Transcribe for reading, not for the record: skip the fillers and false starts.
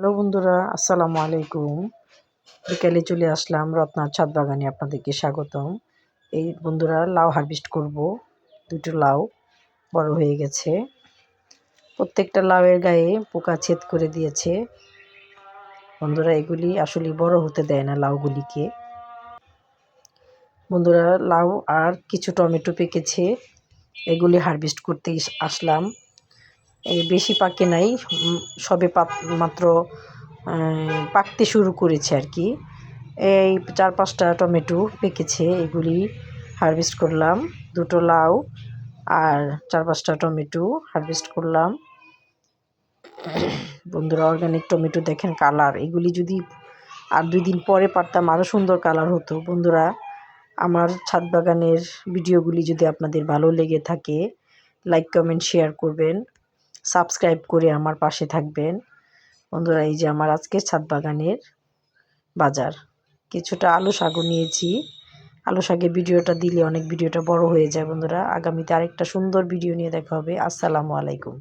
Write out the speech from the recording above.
Hello বন্ধুরা, আসসালামু আলাইকুম। বিকালে চলে আসলাম রত্নার ছাদ বাগানে, আপনাদেরকে স্বাগতম। এই বন্ধুরা, লাউ হারভেস্ট করব। দুটো লাউ বড় হয়ে গেছে। প্রত্যেকটা লাউয়ের গায়ে পোকা ছেদ করে দিয়েছে। বন্ধুরা, এগুলি আসলে বড় হতে দেয় না লাউগুলিকে। বন্ধুরা, লাউ আর কিছু টমেটো পেকেছে, এগুলি হারভেস্ট করতে আসলাম। এই বেশি পাকে নাই, সবে মাত্র পাকতে শুরু করেছে আর কি। এই 4-5টা টমেটো পেকেছে, এগুলি হারভেস্ট করলাম। দুটো লাউ আর 4-5টা টমেটো হারভেস্ট করলাম। বন্ধুরা, অর্গানিক টমেটো দেখেন কালার, এগুলি যদি আর 2 দিন পরে পারতাম আরও সুন্দর কালার হতো। বন্ধুরা, আমার ছাদ বাগানের ভিডিওগুলি যদি আপনাদের ভালো লেগে থাকে, লাইক কমেন্ট শেয়ার করবেন, সাবস্ক্রাইব করে আমার পাশে থাকবেন। বন্ধুরা, এই যে আমার আজকের ছাদ বাগানের বাজার। কিছুটা আলু শাকও নিয়েছি। আলু শাকের ভিডিওটা দিলে অনেক ভিডিওটা বড় হয়ে যায়। বন্ধুরা, আগামীতে আরেকটা সুন্দর ভিডিও নিয়ে দেখা হবে। আসসালামু আলাইকুম।